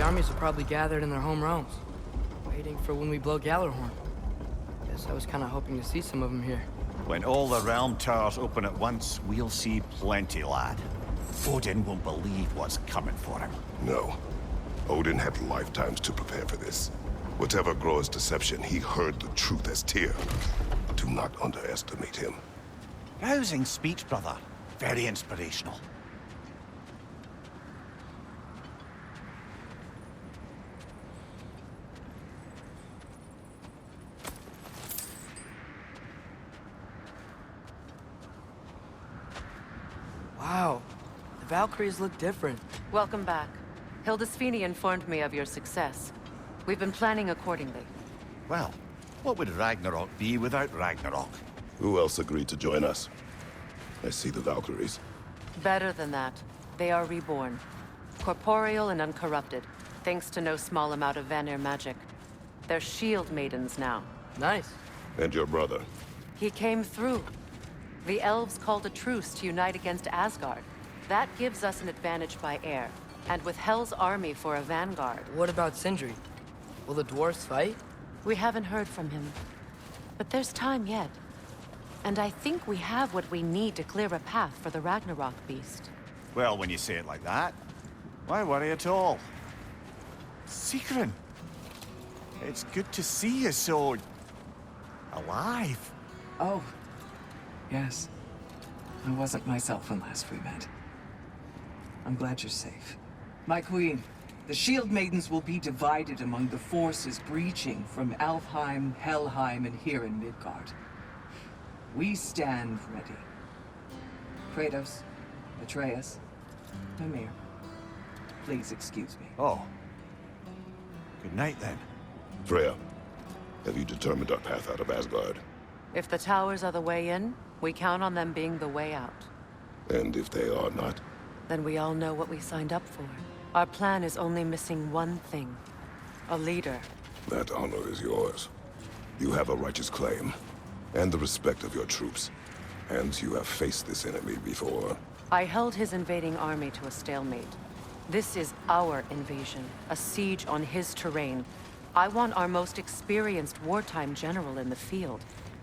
the armies are probably gathered in their home realms, waiting for when we blow Gallarhorn. Guess I was kind of hoping to see some of them here. When all the realm towers open at once, we'll see plenty, lad. Odin won't believe what's coming for him. No. Odin had lifetimes to prepare for this. Whatever Groa's deception, he heard the truth as Tyr. Do not underestimate him. Rousing speech, brother. Very inspirational. Wow, the Valkyries look different. Welcome back. Hildisvini informed me of your success. We've been planning accordingly. Well, what would Ragnarok be without Ragnarok? Who else agreed to join us? I see the Valkyries. Better than that. They are reborn. Corporeal and uncorrupted, thanks to no small amount of Vanir magic. They're shield maidens now. Nice. And your brother. He came through. The elves called a truce to unite against Asgard. That gives us an advantage by air. And with Hel's army for a vanguard. What about Sindri? Will the dwarves fight? We haven't heard from him. But there's time yet. And I think we have what we need to clear a path for the Ragnarok beast. Well, when you say it like that, why worry at all? Sigrun! It's good to see you so... alive. Oh, yes. I wasn't myself when last we met. I'm glad you're safe. My queen, the Shield Maidens will be divided among the forces breaching from Alfheim, Helheim, and here in Midgard. We stand ready. Kratos, Atreus, Mimir, please excuse me. Oh. Good night, then. Freya, have you determined our path out of Asgard? If the towers are the way in, we count on them being the way out. And if they are not? Then we all know what we signed up for. Our plan is only missing one thing. A leader. That honor is yours. You have a righteous claim, and the respect of your troops. And you have faced this enemy before. I held his invading army to a stalemate. This is our invasion, a siege on his terrain. I want our most experienced wartime general in the field.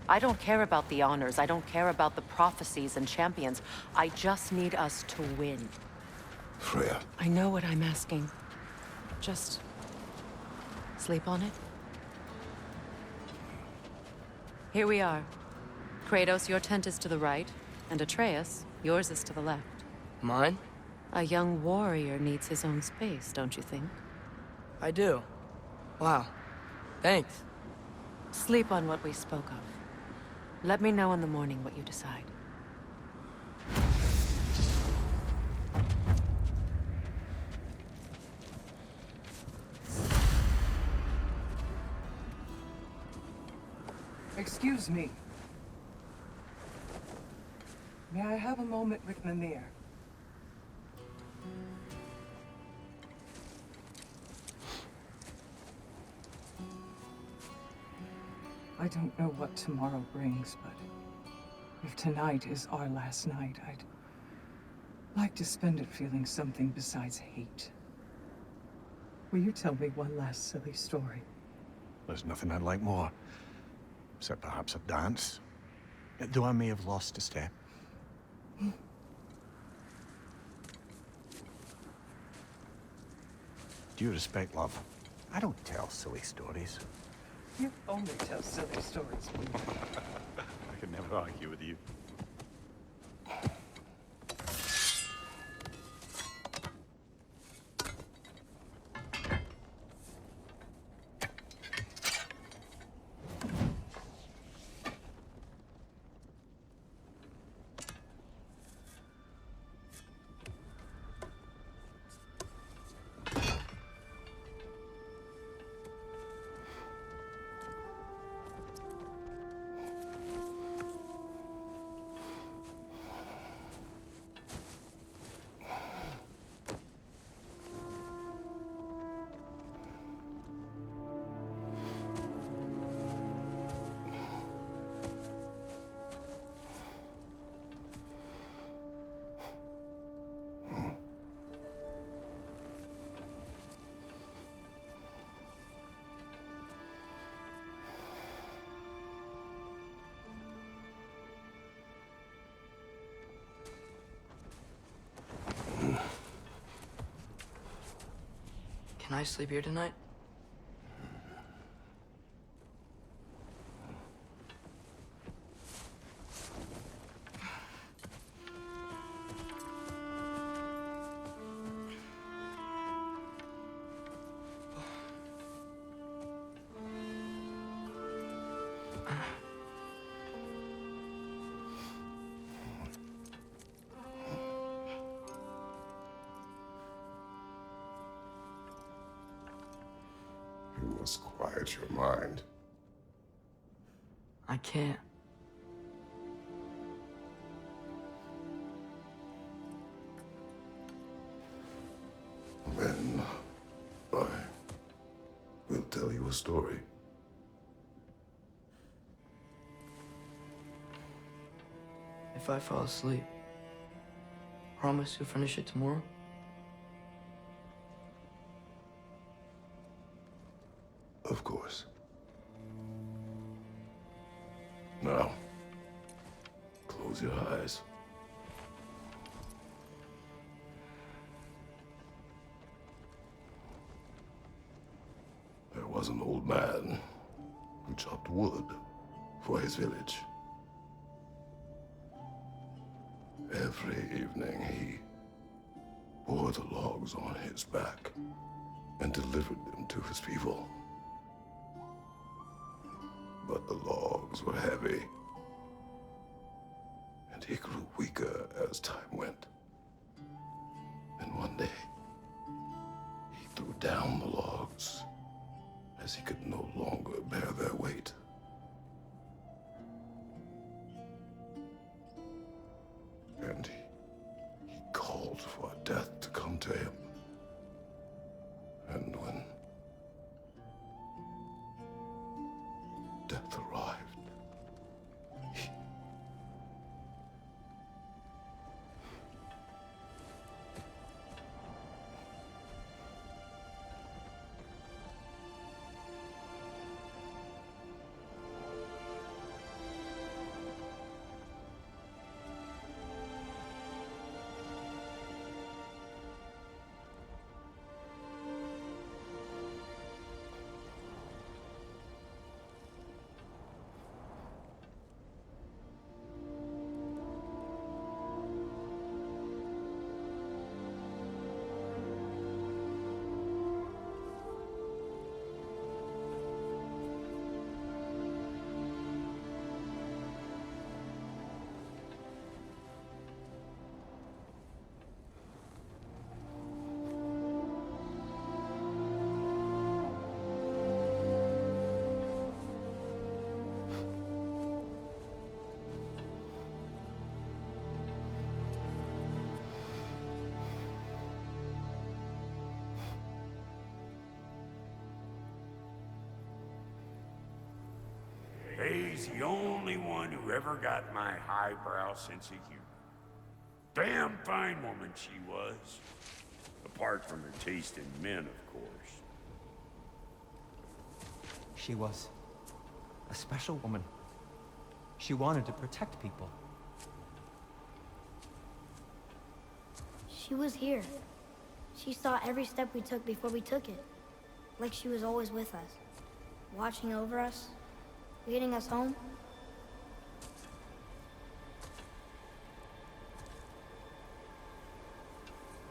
I don't care about the honors, I don't care about the prophecies and champions. I just need us to win. Freya. I know what I'm asking. Just... sleep on it? Here we are. Kratos, your tent is to the right, and Atreus, yours is to the left. Mine? A young warrior needs his own space, don't you think? I do. Wow. Thanks. Sleep on what we spoke of. Let me know in the morning what you decide. Excuse me. May I have a moment with Mimir? I don't know what tomorrow brings, but if tonight is our last night, I'd like to spend it feeling something besides hate. Will you tell me one last silly story? There's nothing I'd like more. Except perhaps a dance. Though I may have lost a step. Do you respect love? I don't tell silly stories. You only tell silly stories. I can never argue with you. Can I sleep here tonight? You must quiet your mind. I can't. Then I will tell you a story. If I fall asleep, promise you'll finish it tomorrow? Of course. Now, close your eyes. There was an old man who chopped wood for his village. Every evening he bore the logs on his back and delivered them to his people. But the logs were heavy, and he grew weaker as time went. And one day, he threw down the logs as he could no longer bear their weight. And he called for death to come to him. And when death arrived, He's the only one who ever got my highbrow sense of humor. Damn fine woman she was. Apart from her taste in men, of course. She was a special woman. She wanted to protect people. She was here. She saw every step we took before we took it. Like she was always with us. Watching over us. Leading us home.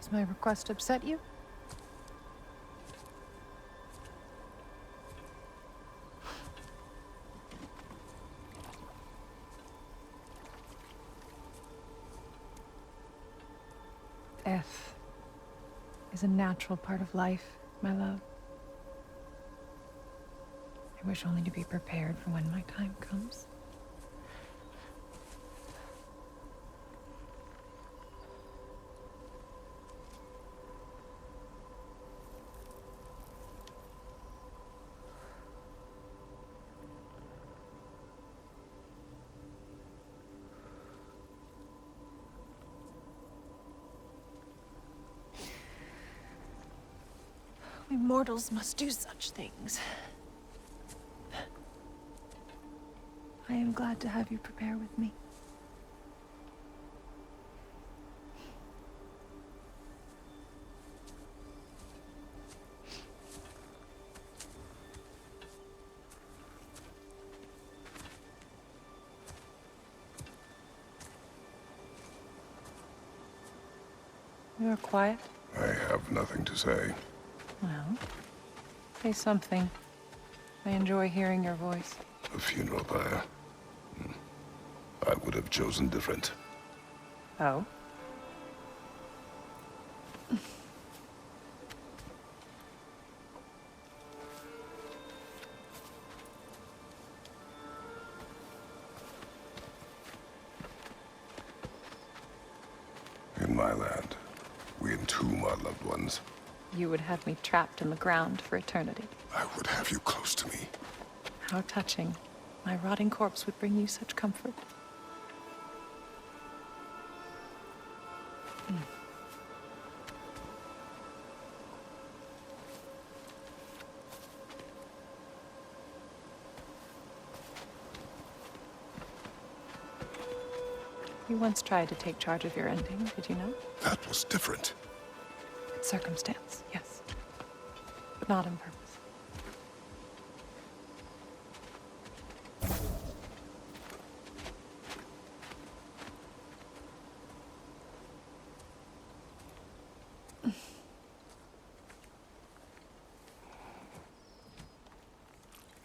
Does my request upset you? Death is a natural part of life, my love. I wish only to be prepared for when my time comes. We mortals must do such things. I am glad to have you prepare with me. are quiet. I have nothing to say. Well, say something. I enjoy hearing your voice. A funeral pyre. I would have chosen different. Oh? In my land, we entomb our loved ones. You would have me trapped in the ground for eternity. I would have you close to me. How touching. My rotting corpse would bring you such comfort. You once tried to take charge of your ending, did you know? That was different. It's circumstance, yes. But not on purpose.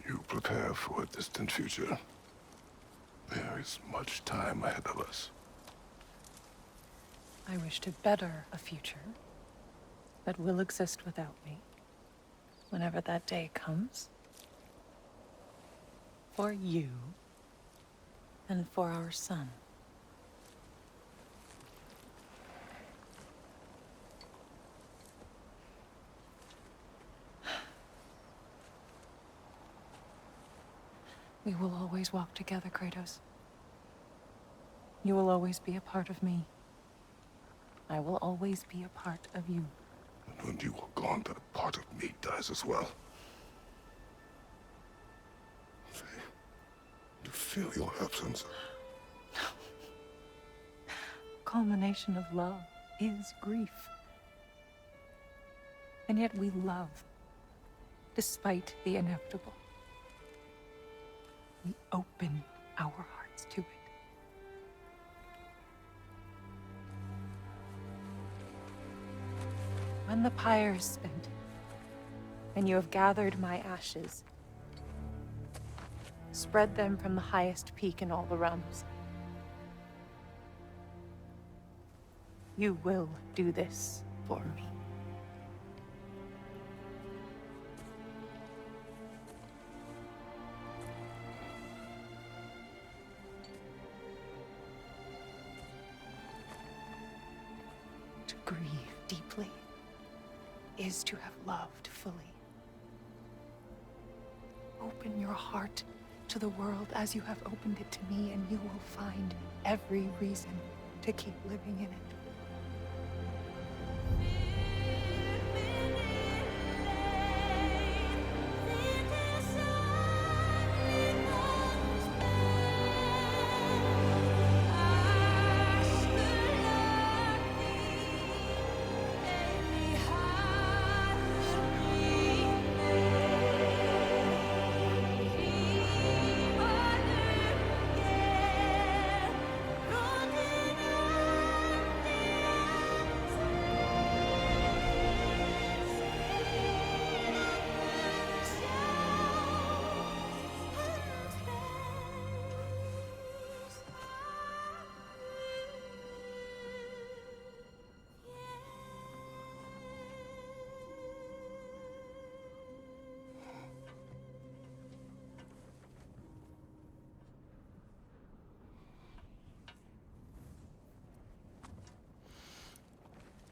You prepare for a distant future. There is much time ahead of us. I wish to better a future that will exist without me, whenever that day comes. For you, and for our son. We will always walk together, Kratos. You will always be a part of me. I will always be a part of you. And when you are gone, that part of me dies as well. To feel your absence. Culmination of love is grief. And yet we love, despite the inevitable. We open our hearts to it. When the pyre is spent, and you have gathered my ashes, spread them from the highest peak in all the realms. You will do this for me. To grieve deeply is to have loved fully. Open your heart to the world as you have opened it to me, and you will find every reason to keep living in it.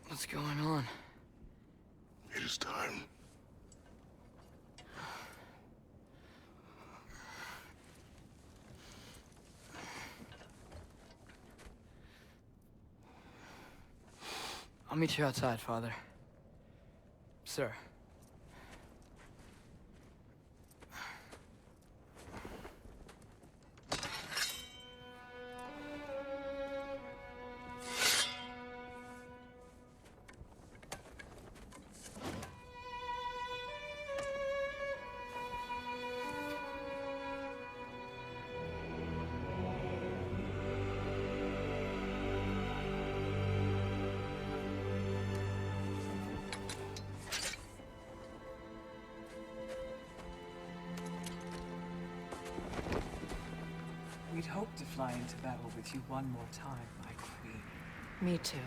What's going on? It is time. I'll meet you outside, Father. Sir. hope to fly into battle with you one more time, my queen. Me too.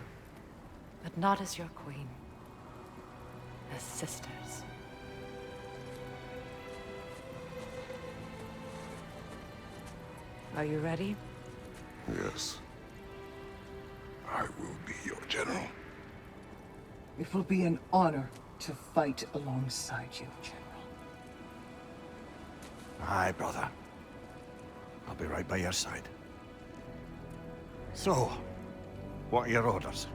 But not as your queen. As sisters. Are you ready? Yes. I will be your general. It will be an honor to fight alongside you, General. Aye, brother. I'll be right by your side. So, what are your orders?